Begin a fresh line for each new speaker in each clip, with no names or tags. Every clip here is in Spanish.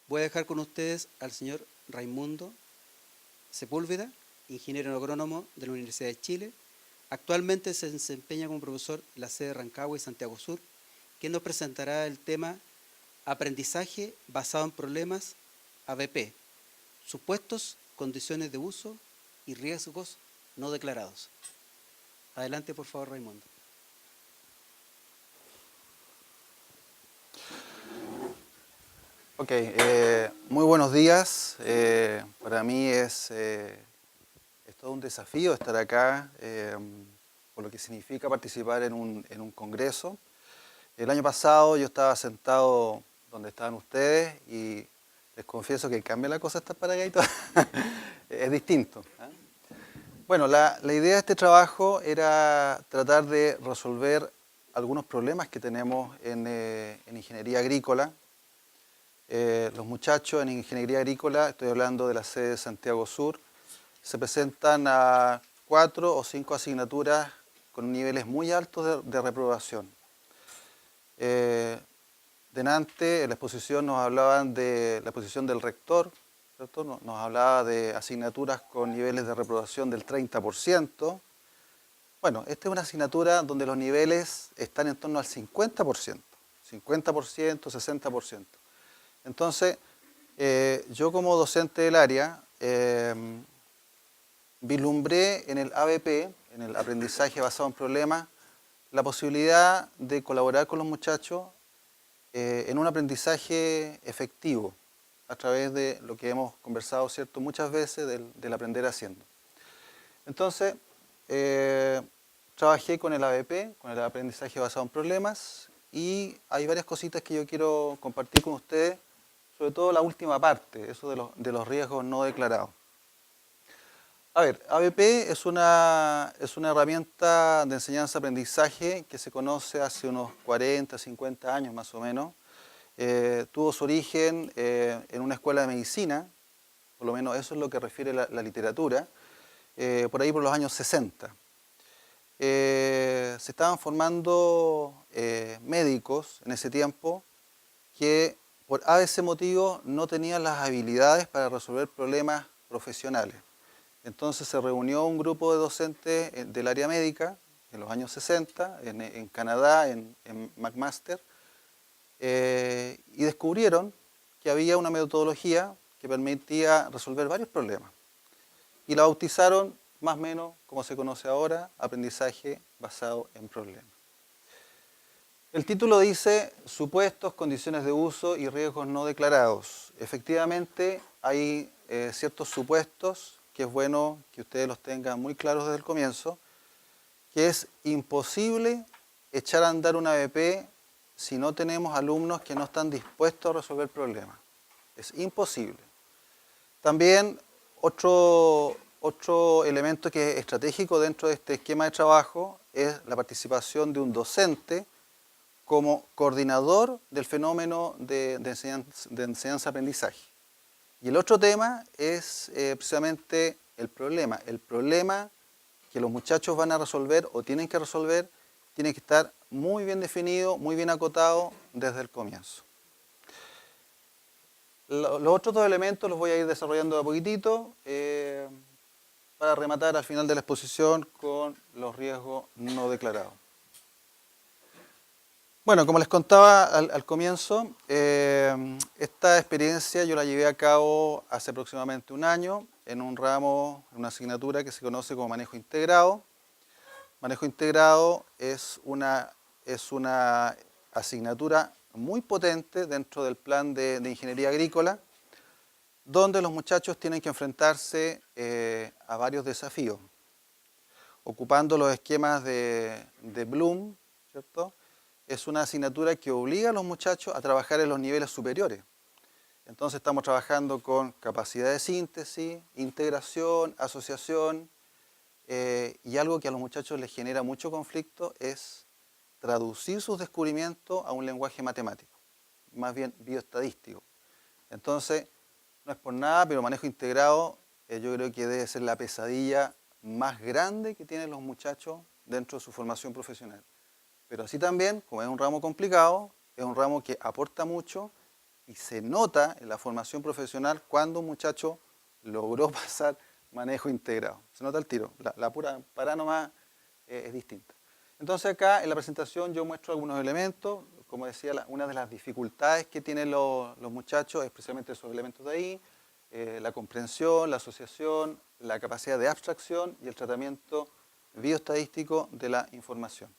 Voy a dejar con ustedes al señor Raimundo Sepúlveda, ingeniero agrónomo de la Universidad de Chile. Actualmente se desempeña como profesor en la sede de Rancagua y Santiago Sur, quien nos presentará el tema Aprendizaje basado en problemas ABP, supuestos, condiciones de uso y riesgos no declarados. Adelante, por favor, Raimundo.
Ok, muy buenos días. Para mí es todo un desafío estar acá, por lo que significa participar en un congreso. El año pasado yo estaba sentado donde estaban ustedes y les confieso que cambia la cosa estar para allá y todo. Es distinto. ¿Ah? Bueno, la idea de este trabajo era tratar de resolver algunos problemas que tenemos en ingeniería agrícola. Los muchachos en ingeniería agrícola, estoy hablando de la sede de Santiago Sur, se presentan a 4 o 5 asignaturas con niveles muy altos de reprobación. Delante, en la exposición nos hablaban de la exposición del rector, ¿cierto? Nos hablaba de asignaturas con niveles de reprobación del 30%. Bueno, esta es una asignatura donde los niveles están en torno al 50%, 50%, 60%. Entonces, yo como docente del área, vislumbré en el ABP, en el aprendizaje basado en problemas, la posibilidad de colaborar con los muchachos en un aprendizaje efectivo, a través de lo que hemos conversado, ¿cierto?, muchas veces del aprender haciendo. Entonces, trabajé con el ABP, con el aprendizaje basado en problemas, y hay varias cositas que yo quiero compartir con ustedes, sobre todo la última parte, eso de los riesgos no declarados. A ver, ABP es una herramienta de enseñanza-aprendizaje que se conoce hace unos 40, 50 años más o menos. Tuvo su origen en una escuela de medicina, por lo menos eso es lo que refiere la literatura, por ahí por los años 60. Se estaban formando médicos en ese tiempo que por ABC motivo no tenían las habilidades para resolver problemas profesionales. Entonces se reunió un grupo de docentes del área médica en los años 60, en Canadá, en McMaster, y descubrieron que había una metodología que permitía resolver varios problemas. Y la bautizaron más o menos como se conoce ahora, aprendizaje basado en problemas. El título dice supuestos, condiciones de uso y riesgos no declarados. Efectivamente hay ciertos supuestos que es bueno que ustedes los tengan muy claros desde el comienzo, que es imposible echar a andar una ABP si no tenemos alumnos que no están dispuestos a resolver problemas. Es imposible. También otro elemento que es estratégico dentro de este esquema de trabajo es la participación de un docente como coordinador del fenómeno de enseñanza-aprendizaje. Y el otro tema es precisamente el problema. El problema que los muchachos van a resolver o tienen que resolver tiene que estar muy bien definido, muy bien acotado desde el comienzo. Los otros dos elementos los voy a ir desarrollando de a poquitito para rematar al final de la exposición con los riesgos no declarados. Bueno, como les contaba al comienzo, esta experiencia yo la llevé a cabo hace aproximadamente un año en un ramo, en una asignatura que se conoce como manejo integrado. Manejo integrado es una asignatura muy potente dentro del plan de ingeniería agrícola, donde los muchachos tienen que enfrentarse a varios desafíos, ocupando los esquemas de Bloom, ¿cierto? Es una asignatura que obliga a los muchachos a trabajar en los niveles superiores. Entonces estamos trabajando con capacidad de síntesis, integración, asociación, y algo que a los muchachos les genera mucho conflicto es traducir sus descubrimientos a un lenguaje matemático, más bien bioestadístico. Entonces, no es por nada, pero manejo integrado yo creo que debe ser la pesadilla más grande que tienen los muchachos dentro de su formación profesional. Pero así también, como es un ramo complicado, es un ramo que aporta mucho y se nota en la formación profesional cuando un muchacho logró pasar manejo integrado. Se nota el tiro, la pura parada nomás es distinta. Entonces acá en la presentación yo muestro algunos elementos. Como decía, una de las dificultades que tienen los muchachos es precisamente esos elementos de ahí, la comprensión, la asociación, la capacidad de abstracción y el tratamiento bioestadístico de la información.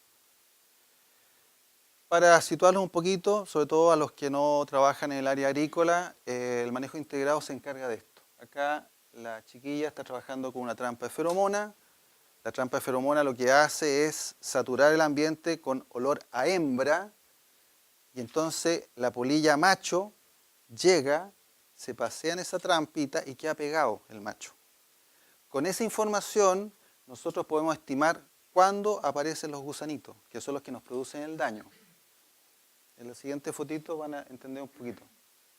Para situarlos un poquito, sobre todo a los que no trabajan en el área agrícola, el manejo integrado se encarga de esto. Acá la chiquilla está trabajando con una trampa de feromona. La trampa de feromona lo que hace es saturar el ambiente con olor a hembra, y entonces la polilla macho llega, se pasea en esa trampita y queda pegado el macho. Con esa información nosotros podemos estimar cuándo aparecen los gusanitos, que son los que nos producen el daño. En la siguiente fotito van a entender un poquito.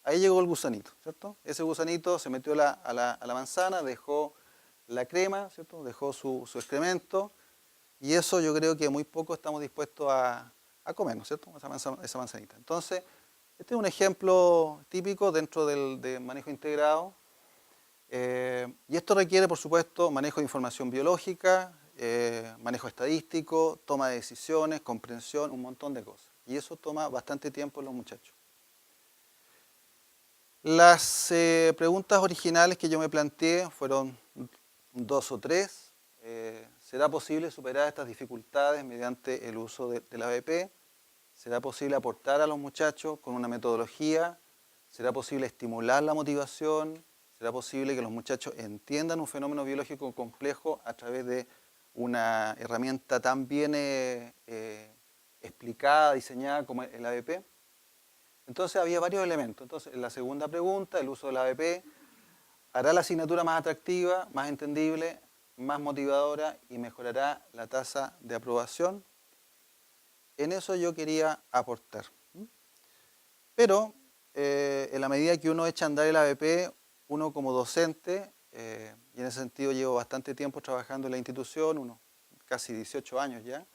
Ahí llegó el gusanito, ¿cierto? Ese gusanito se metió a la manzana, dejó la crema, ¿cierto? Dejó su excremento, y eso yo creo que muy poco estamos dispuestos a comer, ¿no es cierto? Esa manzanita. Entonces, este es un ejemplo típico dentro del manejo integrado. Y esto requiere, por supuesto, manejo de información biológica, manejo estadístico, toma de decisiones, comprensión, un montón de cosas. Y eso toma bastante tiempo en los muchachos. Las preguntas originales que yo me planteé fueron 2 o 3. ¿Será posible superar estas dificultades mediante el uso del ABP? ¿Será posible aportar a los muchachos con una metodología? ¿Será posible estimular la motivación? ¿Será posible que los muchachos entiendan un fenómeno biológico complejo a través de una herramienta tan bien explicada, diseñada como el ABP? Entonces había varios elementos. Entonces, en la segunda pregunta, el uso del ABP hará la asignatura más atractiva, más entendible, más motivadora y mejorará la tasa de aprobación. En eso yo quería aportar. Pero en la medida que uno echa a andar el ABP, uno como docente, y en ese sentido llevo bastante tiempo trabajando en la institución, unos casi 18 años ya,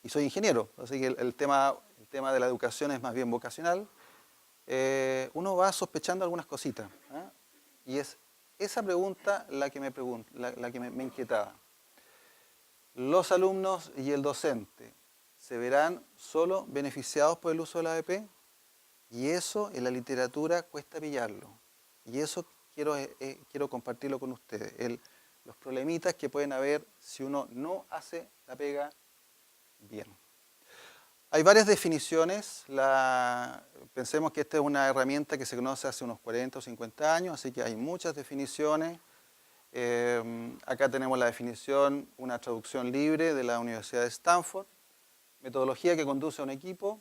y soy ingeniero, así que el tema de la educación es más bien vocacional, uno va sospechando algunas cositas, ¿eh? Y es esa pregunta la que me inquietaba. ¿Los alumnos y el docente se verán solo beneficiados por el uso del ABP? Y eso en la literatura cuesta pillarlo. Y eso quiero compartirlo con ustedes. Los problemitas que pueden haber si uno no hace la pega bien. Hay varias definiciones. Pensemos que esta es una herramienta que se conoce hace unos 40 o 50 años, así que hay muchas definiciones. Acá tenemos la definición, una traducción libre de la Universidad de Stanford. Metodología que conduce a un equipo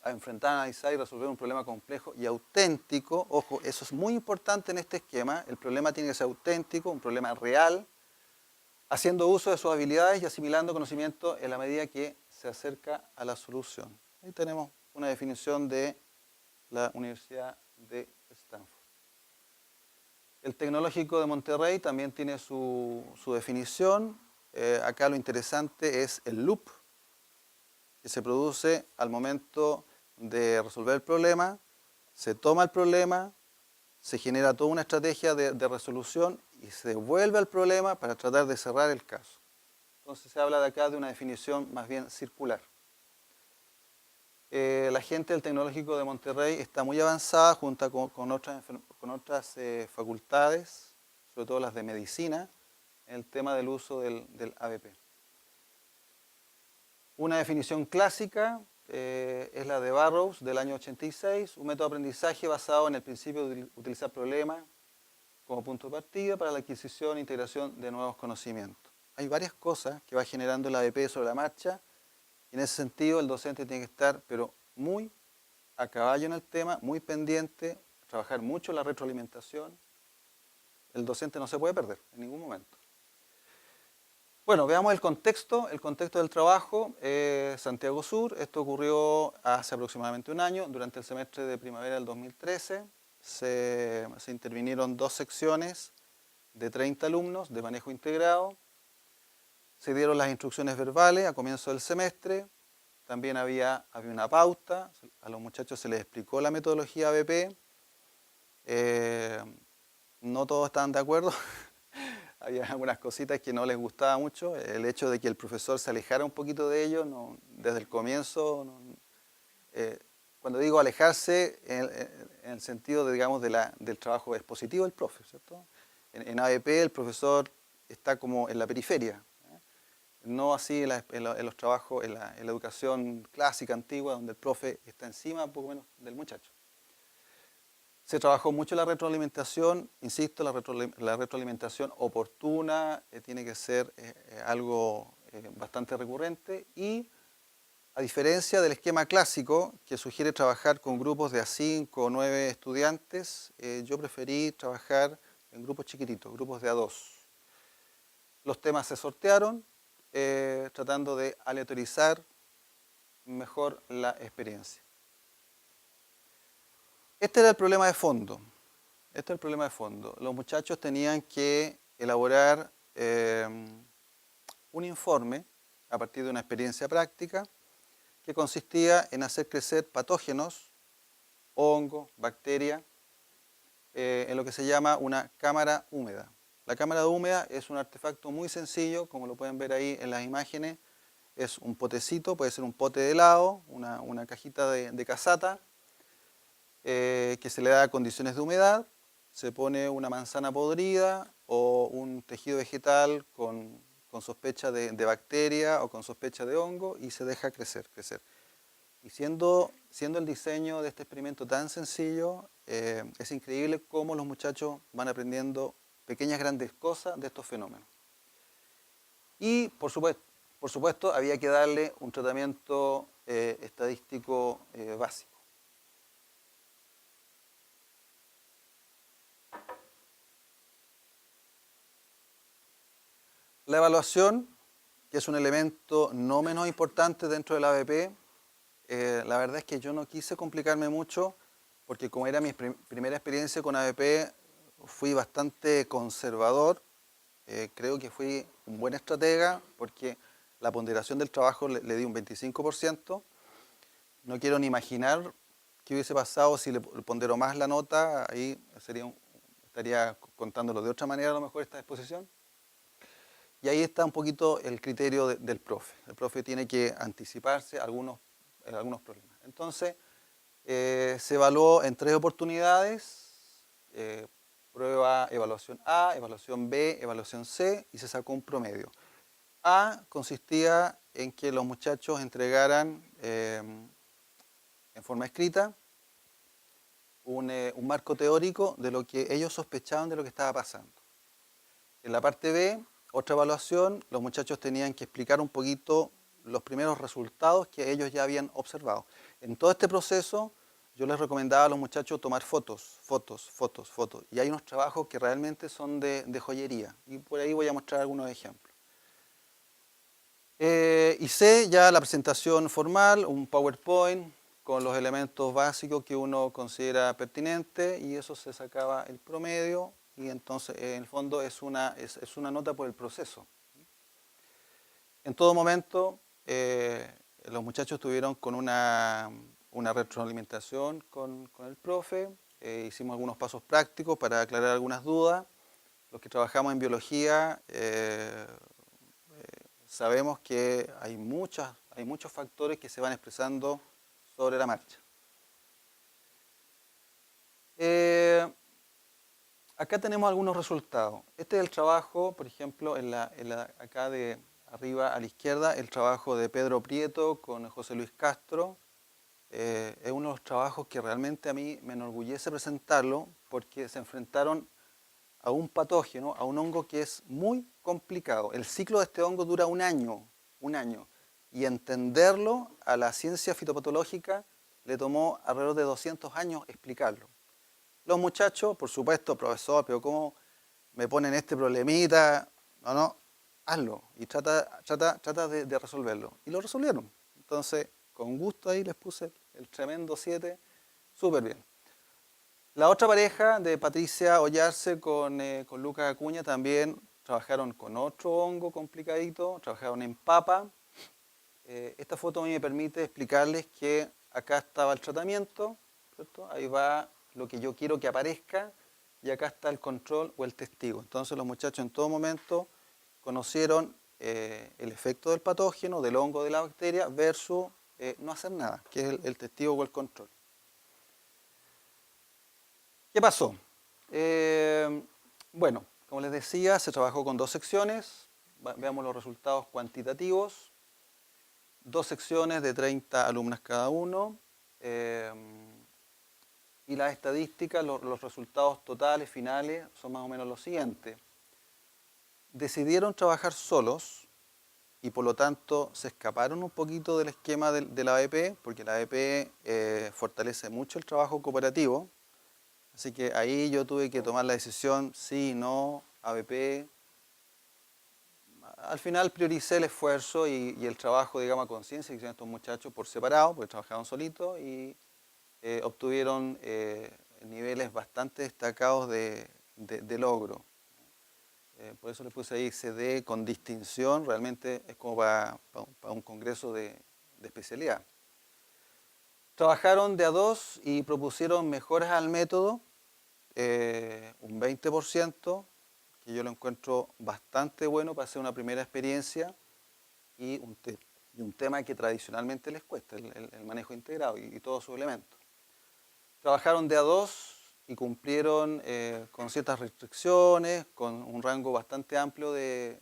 a enfrentar, analizar y resolver un problema complejo y auténtico. Ojo, eso es muy importante en este esquema. El problema tiene que ser auténtico, un problema real, haciendo uso de sus habilidades y asimilando conocimiento en la medida que se acerca a la solución. Ahí tenemos una definición de la Universidad de Stanford. El Tecnológico de Monterrey también tiene su definición. Acá lo interesante es el loop que se produce al momento de resolver el problema. Se toma el problema, se genera toda una estrategia de resolución y se devuelve al problema para tratar de cerrar el caso. Entonces se habla de acá de una definición más bien circular. La gente del Tecnológico de Monterrey está muy avanzada junto con otras facultades, sobre todo las de medicina, en el tema del uso del ABP. Una definición clásica es la de Burroughs del año 86, un método de aprendizaje basado en el principio de utilizar problemas como punto de partida para la adquisición e integración de nuevos conocimientos. Hay varias cosas que va generando el ABP sobre la marcha. Y en ese sentido el docente tiene que estar, pero muy a caballo en el tema, muy pendiente, trabajar mucho la retroalimentación. El docente no se puede perder en ningún momento. Bueno, veamos el contexto del trabajo. Santiago Sur, esto ocurrió hace aproximadamente un año, durante el semestre de primavera del 2013. Se intervinieron 2 secciones de 30 alumnos de manejo integrado. Se dieron las instrucciones verbales a comienzo del semestre. también había una pauta, a los muchachos se les explicó la metodología ABP, no todos estaban de acuerdo, había algunas cositas que no les gustaba mucho, el hecho de que el profesor se alejara un poquito de ellos, desde el comienzo, cuando digo alejarse, en el sentido de, digamos, del trabajo expositivo del profe, ¿cierto? En ABP el profesor está como en la periferia, no así en los trabajos, en la educación clásica, antigua, donde el profe está encima un poco menos del muchacho. Se trabajó mucho la retroalimentación, insisto, la retroalimentación oportuna, tiene que ser algo bastante recurrente y a diferencia del esquema clásico que sugiere trabajar con grupos de a 5 o 9 estudiantes, yo preferí trabajar en grupos chiquititos, grupos de a 2. Los temas se sortearon, tratando de aleatorizar mejor la experiencia. Este era el problema de fondo. Este es el problema de fondo. Los muchachos tenían que elaborar un informe a partir de una experiencia práctica que consistía en hacer crecer patógenos, hongos, bacterias, en lo que se llama una cámara húmeda. La cámara húmeda es un artefacto muy sencillo, como lo pueden ver ahí en las imágenes. Es un potecito, puede ser un pote de helado, una cajita de casata, que se le da condiciones de humedad, se pone una manzana podrida o un tejido vegetal con sospecha de bacteria o con sospecha de hongo y se deja crecer. Y siendo el diseño de este experimento tan sencillo, es increíble cómo los muchachos van aprendiendo pequeñas grandes cosas de estos fenómenos. Y por supuesto había que darle un tratamiento estadístico básico. La evaluación, que es un elemento no menos importante dentro del ABP, la verdad es que yo no quise complicarme mucho, porque como era mi primera experiencia con ABP, fui bastante conservador. Creo que fui un buen estratega, porque la ponderación del trabajo le di un 25%. No quiero ni imaginar qué hubiese pasado si le pondero más la nota, ahí estaría contándolo de otra manera a lo mejor esta exposición. Y ahí está un poquito el criterio del profe. El profe tiene que anticiparse a algunos problemas. Entonces, se evaluó en 3 oportunidades, prueba evaluación A, evaluación B, evaluación C, y se sacó un promedio. A consistía en que los muchachos entregaran en forma escrita un marco teórico de lo que ellos sospechaban de lo que estaba pasando. En la parte B, otra evaluación, los muchachos tenían que explicar un poquito los primeros resultados que ellos ya habían observado. En todo este proceso, yo les recomendaba a los muchachos tomar fotos. Y hay unos trabajos que realmente son de joyería. Y por ahí voy a mostrar algunos ejemplos. Y C, ya la presentación formal, un PowerPoint con los elementos básicos que uno considera pertinentes, y eso se sacaba el promedio. Y entonces, en el fondo, es una nota por el proceso. En todo momento, los muchachos estuvieron con una retroalimentación con el profe. Hicimos algunos pasos prácticos para aclarar algunas dudas. Los que trabajamos en biología sabemos que hay muchos factores que se van expresando sobre la marcha. Acá tenemos algunos resultados. Este es el trabajo, por ejemplo, acá de arriba a la izquierda, el trabajo de Pedro Prieto con José Luis Castro. Es uno de los trabajos que realmente a mí me enorgullece presentarlo, porque se enfrentaron a un patógeno, a un hongo que es muy complicado. El ciclo de este hongo dura un año, y entenderlo a la ciencia fitopatológica le tomó alrededor de 200 años explicarlo. Los muchachos, por supuesto, profesor, pero ¿cómo me ponen este problemita? No, hazlo y trata de resolverlo. Y lo resolvieron. Entonces, con gusto ahí les puse el tremendo 7, súper bien. La otra pareja de Patricia Ollarse con Lucas Acuña también trabajaron con otro hongo complicadito, trabajaron en papa. esta foto a mí me permite explicarles que acá estaba el tratamiento, ¿cierto? Ahí va lo que yo quiero que aparezca y acá está el control o el testigo. Entonces los muchachos en todo momento conocieron el efecto del patógeno, del hongo, de la bacteria, versus no hacer nada, que es el testigo o el control. ¿Qué pasó? Bueno, como les decía, se trabajó con 2 secciones. Veamos los resultados cuantitativos. 2 secciones de 30 alumnas cada uno. Y las estadísticas, los resultados totales, finales, son más o menos los siguientes. Decidieron trabajar solos y por lo tanto se escaparon un poquito del esquema de la ABP, porque la ABP fortalece mucho el trabajo cooperativo. Así que ahí yo tuve que tomar la decisión, sí, no, ABP. Al final prioricé el esfuerzo y el trabajo, digamos, a conciencia que hicieron estos muchachos por separado, porque trabajaban solitos y obtuvieron niveles bastante destacados de logro. Por eso le puse ahí CD con distinción, realmente es como para un congreso de especialidad. Trabajaron de a 2 y propusieron mejoras al método, un 20%, que yo lo encuentro bastante bueno para hacer una primera experiencia y un tema que tradicionalmente les cuesta, el manejo integrado y todos sus elementos. Trabajaron de a 2 y cumplieron con ciertas restricciones, con un rango bastante amplio de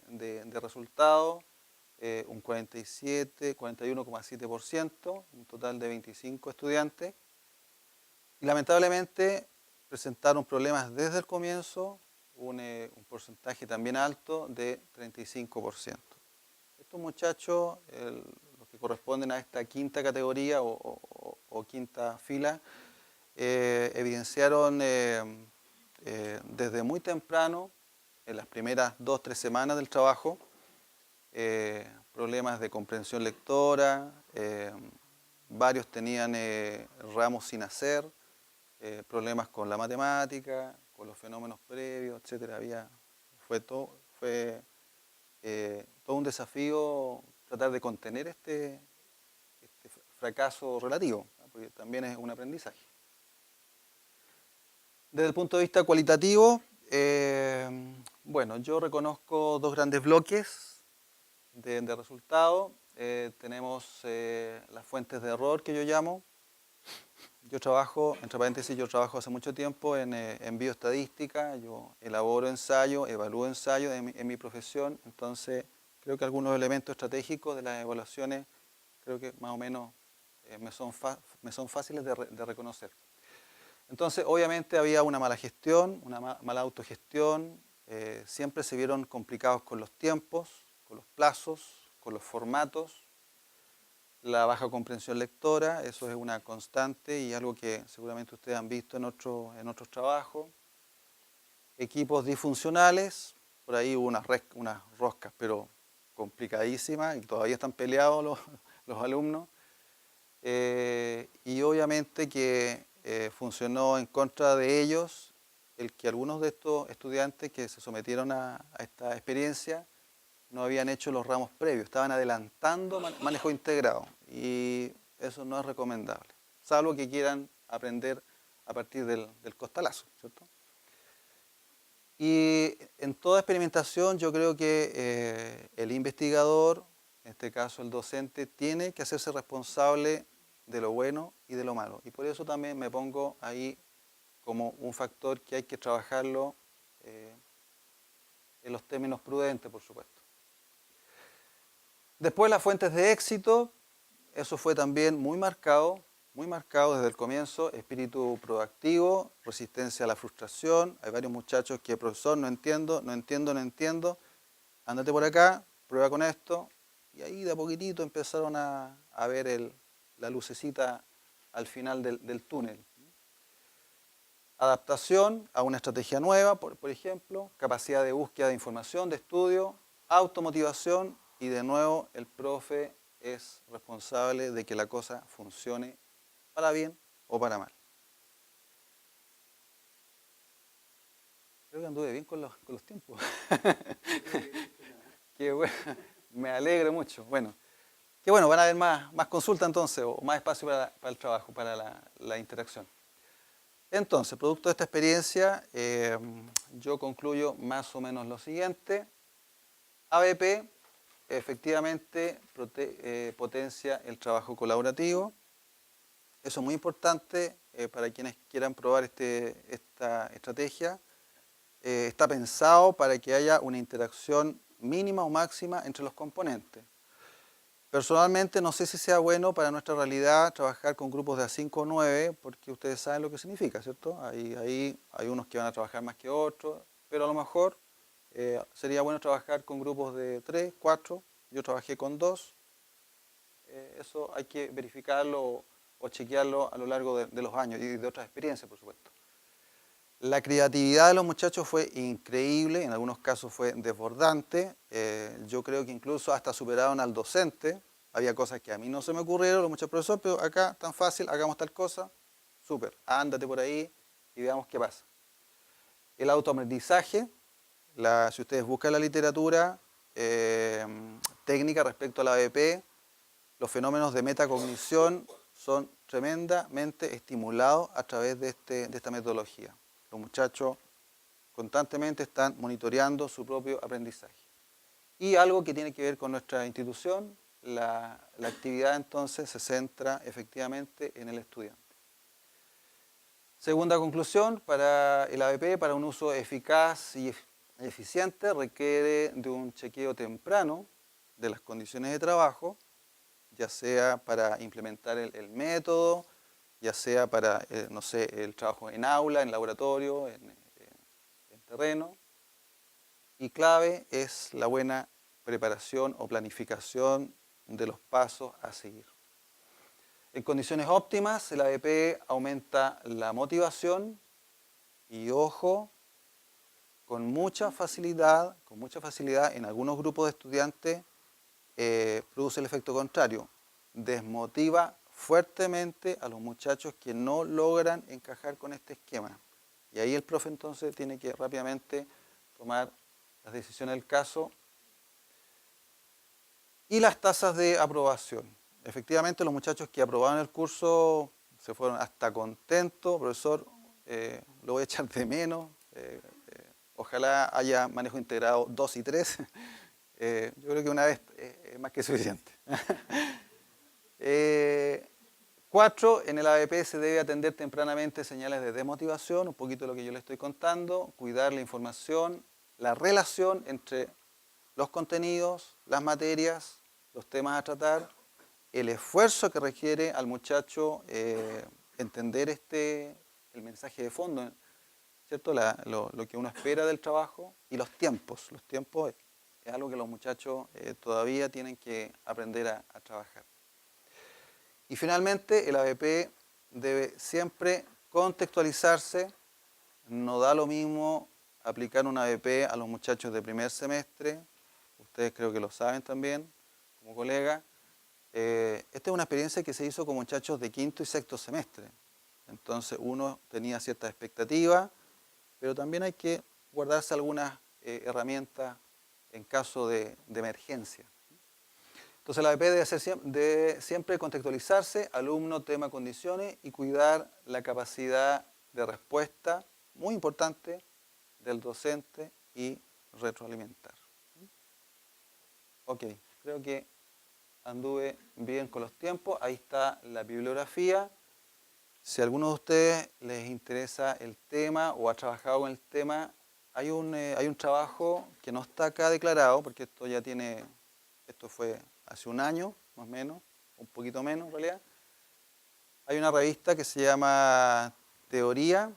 resultados, un 47, 41,7%, un total de 25 estudiantes. Y lamentablemente presentaron problemas desde el comienzo, un porcentaje también alto de 35%. Estos muchachos, los que corresponden a esta quinta categoría o quinta fila, evidenciaron desde muy temprano, en las primeras 2-3 semanas del trabajo, problemas de comprensión lectora, varios tenían ramos sin hacer, problemas con la matemática, con los fenómenos previos, etc. Fue todo un desafío tratar de contener este fracaso relativo, ¿no? Porque también es un aprendizaje. Desde el punto de vista cualitativo, bueno, yo reconozco 2 grandes bloques de resultados. Tenemos las fuentes de error que yo llamo. Yo trabajo, entre paréntesis, yo trabajo hace mucho tiempo en bioestadística, yo elaboro ensayos, evalúo ensayos en mi profesión, entonces creo que algunos elementos estratégicos de las evaluaciones creo que más o menos me son fáciles de reconocer. Entonces, obviamente había una mala gestión, una mala autogestión, siempre se vieron complicados con los tiempos, con los plazos, con los formatos, la baja comprensión lectora, eso es una constante y algo que seguramente ustedes han visto en otros trabajos. Equipos disfuncionales, por ahí hubo unas roscas, pero complicadísimas y todavía están peleados los alumnos. Y obviamente que funcionó en contra de ellos el que algunos de estos estudiantes que se sometieron a esta experiencia no habían hecho los ramos previos, estaban adelantando manejo integrado y eso no es recomendable, salvo que quieran aprender a partir del costalazo, ¿cierto? Y en toda experimentación yo creo que el investigador, en este caso el docente, tiene que hacerse responsable de lo bueno y de lo malo. Y por eso también me pongo ahí como un factor que hay que trabajarlo en los términos prudentes, por supuesto. Después las fuentes de éxito, eso fue también muy marcado desde el comienzo, espíritu proactivo, resistencia a la frustración. Hay varios muchachos que, profesor, no entiendo, ándate por acá, prueba con esto. Y ahí de a poquitito empezaron a ver la lucecita al final del túnel. Adaptación a una estrategia nueva, por ejemplo, capacidad de búsqueda de información, de estudio, automotivación y de nuevo el profe es responsable de que la cosa funcione para bien o para mal. Creo que anduve bien con los tiempos. Qué bueno, me alegro mucho. Bueno, Que bueno, van a haber más consultas entonces, o más espacio para el trabajo, para la interacción. Entonces, producto de esta experiencia, yo concluyo más o menos lo siguiente. ABP efectivamente potencia el trabajo colaborativo. Eso es muy importante para quienes quieran probar esta estrategia. Está pensado para que haya una interacción mínima o máxima entre los componentes. Personalmente no sé si sea bueno para nuestra realidad trabajar con grupos de A5 o 9, porque ustedes saben lo que significa, ¿cierto? Hay unos que van a trabajar más que otros, pero a lo mejor sería bueno trabajar con grupos de 3, 4. Yo trabajé con 2. Eso hay que verificarlo o chequearlo a lo largo de los años y de otras experiencias, por supuesto. La creatividad de los muchachos fue increíble, en algunos casos fue desbordante. Yo creo que incluso hasta superaron al docente. Había cosas que a mí no se me ocurrieron, los muchachos profesores, pero acá tan fácil, hagamos tal cosa, súper, ándate por ahí y veamos qué pasa. El autoaprendizaje, si ustedes buscan la literatura técnica respecto a la ABP, los fenómenos de metacognición son tremendamente estimulados a través de esta metodología. Los muchachos constantemente están monitoreando su propio aprendizaje. Y algo que tiene que ver con nuestra institución, la actividad entonces se centra efectivamente en el estudiante. Segunda conclusión, para el ABP, para un uso eficaz y eficiente, requiere de un chequeo temprano de las condiciones de trabajo, ya sea para implementar el método, ya sea para, no sé, el trabajo en aula, en laboratorio, en terreno. Y clave es la buena preparación o planificación de los pasos a seguir. En condiciones óptimas, el ABP aumenta la motivación y, ojo, con mucha facilidad en algunos grupos de estudiantes produce el efecto contrario. Desmotiva fuertemente a los muchachos que no logran encajar con este esquema. Y ahí el profe entonces tiene que rápidamente tomar las decisiones del caso. Y las tasas de aprobación. Efectivamente, los muchachos que aprobaron el curso se fueron hasta contentos. Profesor, lo voy a echar de menos. Ojalá haya manejo integrado 2 y 3. Yo creo que una vez es más que suficiente. 4, en el ABP se debe atender tempranamente señales de desmotivación, un poquito lo que yo le estoy contando, cuidar la información, la relación entre los contenidos, las materias, los temas a tratar, el esfuerzo que requiere al muchacho entender el mensaje de fondo, ¿cierto? Lo que uno espera del trabajo y los tiempos. Los tiempos es algo que los muchachos todavía tienen que aprender a trabajar. Y finalmente, el ABP debe siempre contextualizarse. No da lo mismo aplicar un ABP a los muchachos de primer semestre. Ustedes creo que lo saben también, como colega. Esta es una experiencia que se hizo con muchachos de quinto y sexto semestre. Entonces uno tenía ciertas expectativas, pero también hay que guardarse algunas herramientas en caso de emergencia. Entonces la ABP debe siempre contextualizarse, alumno, tema, condiciones y cuidar la capacidad de respuesta, muy importante, del docente y retroalimentar. Ok, creo que anduve bien con los tiempos. Ahí está la bibliografía. Si a alguno de ustedes les interesa el tema o ha trabajado con el tema, hay un trabajo que no está acá declarado, porque esto fue hace un año, más o menos, un poquito menos en realidad. Hay una revista que se llama Teoría.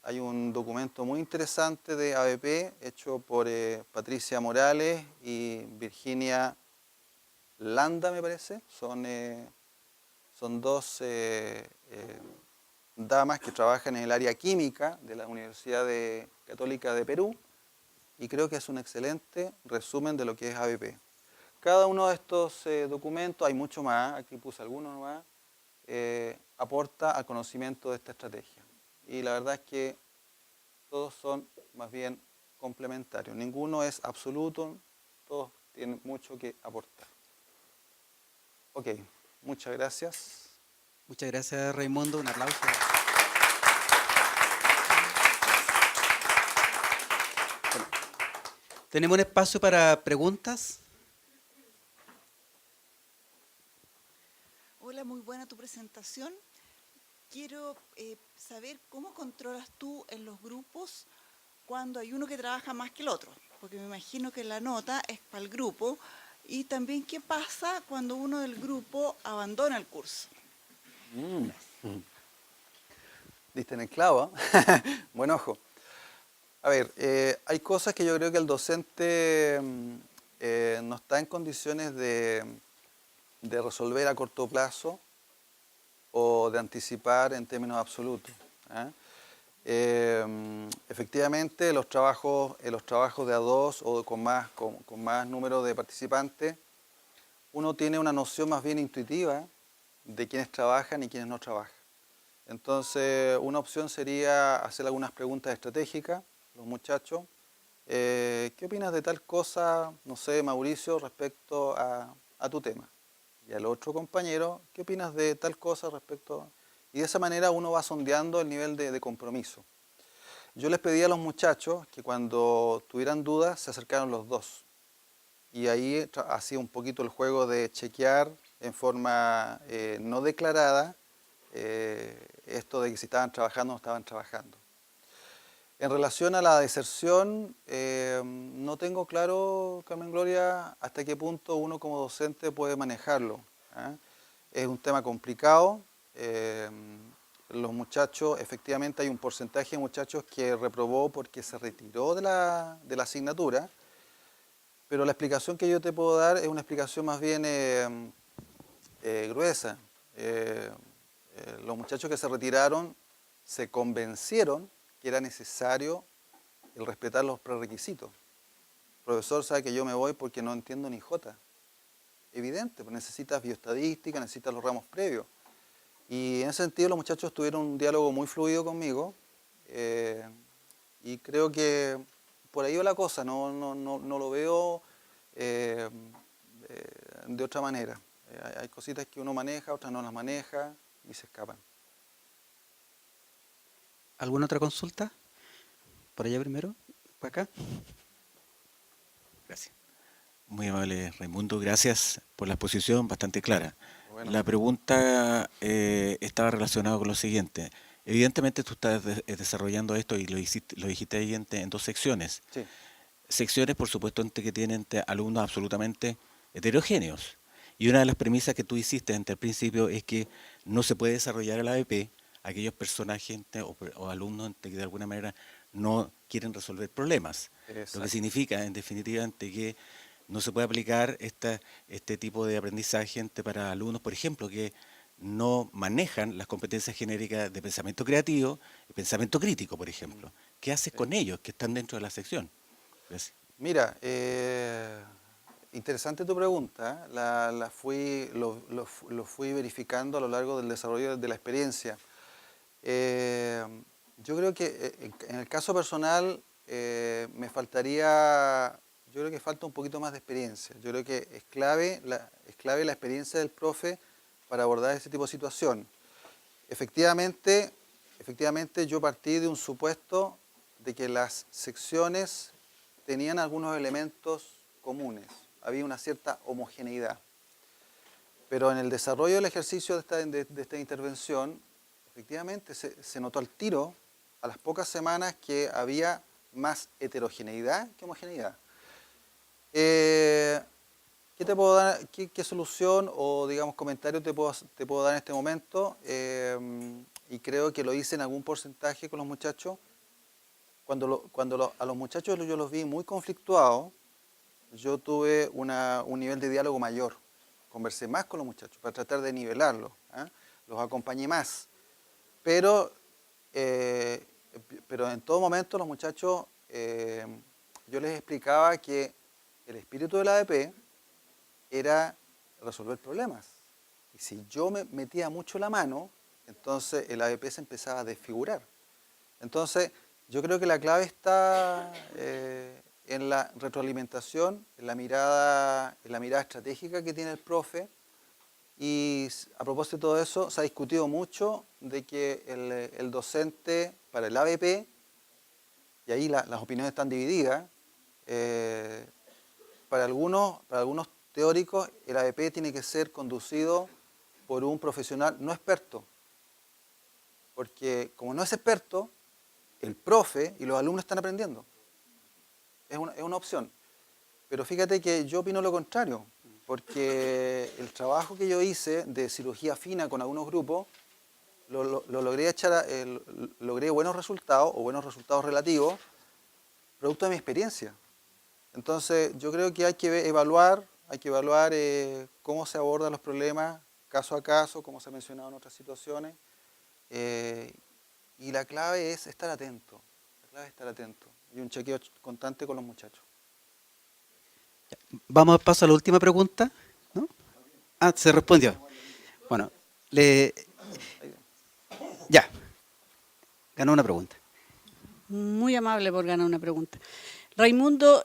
Hay un documento muy interesante de ABP hecho por Patricia Morales y Virginia Landa, me parece. Son dos damas que trabajan en el área química de la Universidad Católica de Perú y creo que es un excelente resumen de lo que es ABP. Cada uno de estos documentos, hay mucho más, aquí puse algunos más, aporta al conocimiento de esta estrategia. Y la verdad es que todos son más bien complementarios. Ninguno es absoluto, todos tienen mucho que aportar. Ok, muchas gracias.
Muchas gracias, Raimundo. Un aplauso. Bueno, tenemos un espacio para preguntas.
Hola, muy buena tu presentación. Quiero saber cómo controlas tú en los grupos cuando hay uno que trabaja más que el otro, porque me imagino que la nota es para el grupo, y también qué pasa cuando uno del grupo abandona el curso.
Diste en el clavo, ¿eh? Buen ojo. A ver, hay cosas que yo creo que el docente no está en condiciones de resolver a corto plazo o de anticipar en términos absolutos. ¿Ah? Efectivamente, los trabajos de a dos o con más número de participantes, uno tiene una noción más bien intuitiva de quiénes trabajan y quiénes no trabajan. Entonces, una opción sería hacer algunas preguntas estratégicas, los muchachos. ¿Qué opinas de tal cosa, no sé, Mauricio, respecto a tu tema? Y al otro compañero, ¿qué opinas de tal cosa respecto? Y de esa manera uno va sondeando el nivel de compromiso. Yo les pedí a los muchachos que cuando tuvieran dudas se acercaran los dos. Y ahí hacía un poquito el juego de chequear en forma no declarada esto de que si estaban trabajando o no estaban trabajando. En relación a la deserción, no tengo claro, Carmen Gloria, hasta qué punto uno como docente puede manejarlo. ¿Ah? Es un tema complicado. Los muchachos, efectivamente hay un porcentaje de muchachos que reprobó porque se retiró de la asignatura, pero la explicación que yo te puedo dar es una explicación más bien gruesa. Los muchachos que se retiraron se convencieron que era necesario el respetar los prerequisitos. El profesor sabe que yo me voy porque no entiendo ni jota. Evidente, pues necesitas bioestadística, necesitas los ramos previos. Y en ese sentido los muchachos tuvieron un diálogo muy fluido conmigo y creo que por ahí va la cosa, no lo veo eh, de otra manera. Hay cositas que uno maneja, otras no las maneja y se escapan.
¿Alguna otra consulta? Por allá primero, por acá. Gracias.
Muy amable Raimundo, gracias por la exposición bastante clara.
Bueno,
La pregunta estaba relacionada con lo siguiente. Evidentemente tú estás desarrollando esto y lo dijiste ahí en dos secciones.
sí,
Secciones, por supuesto, que tienen alumnos absolutamente heterogéneos. Y una de las premisas que tú hiciste ante el principio es que no se puede desarrollar el ABP aquellos personajes o alumnos que de alguna manera no quieren resolver problemas. Lo que
exacto.
significa, en definitiva, que no se puede aplicar este tipo de aprendizaje para alumnos, por ejemplo, que no manejan las competencias genéricas de pensamiento creativo y pensamiento crítico, por
Mm,
ejemplo. ¿Qué haces
sí.
con ellos que están dentro de la sección? Gracias.
Mira, interesante tu pregunta. ¿Eh? Lo fui verificando a lo largo del desarrollo de la experiencia. Eh, yo creo que en el caso personal yo creo que falta un poquito más de experiencia. Yo creo que es clave la experiencia del profe para abordar ese tipo de situación. Efectivamente, efectivamente yo partí de un supuesto de que las secciones tenían algunos elementos comunes, había una cierta homogeneidad. Pero en el desarrollo del ejercicio de esta intervención, efectivamente se notó al tiro, a las pocas semanas, que había más heterogeneidad que homogeneidad. Eh, ¿Qué te puedo dar, qué solución o digamos comentario te puedo dar en este momento? Y creo que lo hice en algún porcentaje con los muchachos. A los muchachos yo los vi muy conflictuados, yo tuve un nivel de diálogo mayor. Conversé más con los muchachos para tratar de nivelarlos. ¿Ah? Los acompañé más. Pero, eh, pero en todo momento los muchachos, yo les explicaba que el espíritu del ADP era resolver problemas. Y si yo me metía mucho la mano, entonces el ADP se empezaba a desfigurar. Entonces, yo creo que la clave está en la retroalimentación, en la mirada estratégica que tiene el profe Y a propósito de eso, se ha discutido mucho de que el docente para el ABP, y ahí las opiniones están divididas, para algunos teóricos el ABP tiene que ser conducido por un profesional no experto, porque como no es experto, el profe y los alumnos están aprendiendo. Es una opción. Pero fíjate que yo opino lo contrario, porque el trabajo que yo hice de cirugía fina con algunos grupos, lo logré buenos resultados, o buenos resultados relativos, producto de mi experiencia. Entonces, yo creo que hay que evaluar cómo se abordan los problemas caso a caso, como se ha mencionado en otras situaciones, y la clave es estar atento, y un chequeo constante con los muchachos.
Vamos a paso a la última pregunta, ¿no? Ah, se respondió. Bueno, ya, ganó una pregunta.
Muy amable por ganar una pregunta. Raimundo,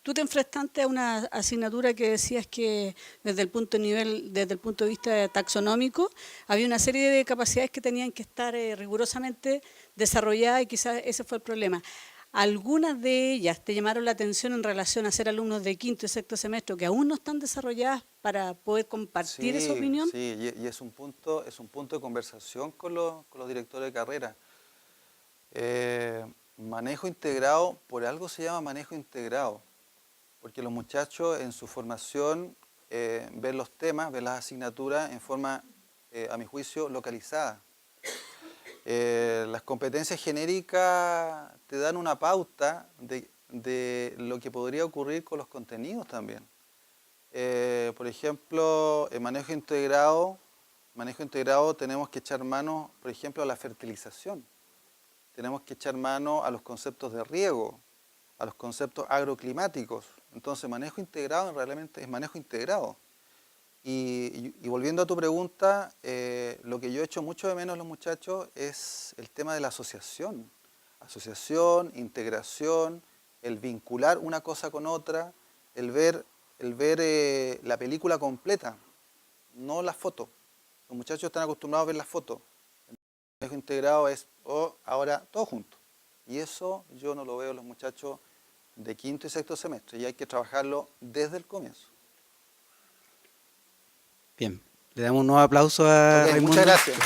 tú te enfrentaste a una asignatura que decías que desde el punto de vista taxonómico, había una serie de capacidades que tenían que estar rigurosamente desarrolladas y quizás ese fue el problema. ¿Algunas de ellas te llamaron la atención en relación a ser alumnos de quinto y sexto semestre que aún no están desarrolladas para poder compartir esa opinión?
Sí, y es un punto de conversación con los directores de carrera. Manejo integrado, por algo se llama manejo integrado, porque los muchachos en su formación ven los temas, ven las asignaturas en forma, a mi juicio, localizada. Las competencias genéricas te dan una pauta de lo que podría ocurrir con los contenidos también. Por ejemplo, en manejo integrado tenemos que echar mano, por ejemplo, a la fertilización. Tenemos que echar mano a los conceptos de riego, a los conceptos agroclimáticos. Entonces, manejo integrado realmente es manejo integrado. Y volviendo a tu pregunta, lo que yo echo mucho de menos a los muchachos es el tema de la asociación. Asociación, integración, el vincular una cosa con otra, el ver la película completa, no la foto. Los muchachos están acostumbrados a ver la foto. El manejo integrado es ahora todo junto. Y eso yo no lo veo en los muchachos de quinto y sexto semestre. Y hay que trabajarlo desde el comienzo.
Bien, le damos un nuevo aplauso a
Ok,
Raimundo.
muchas gracias.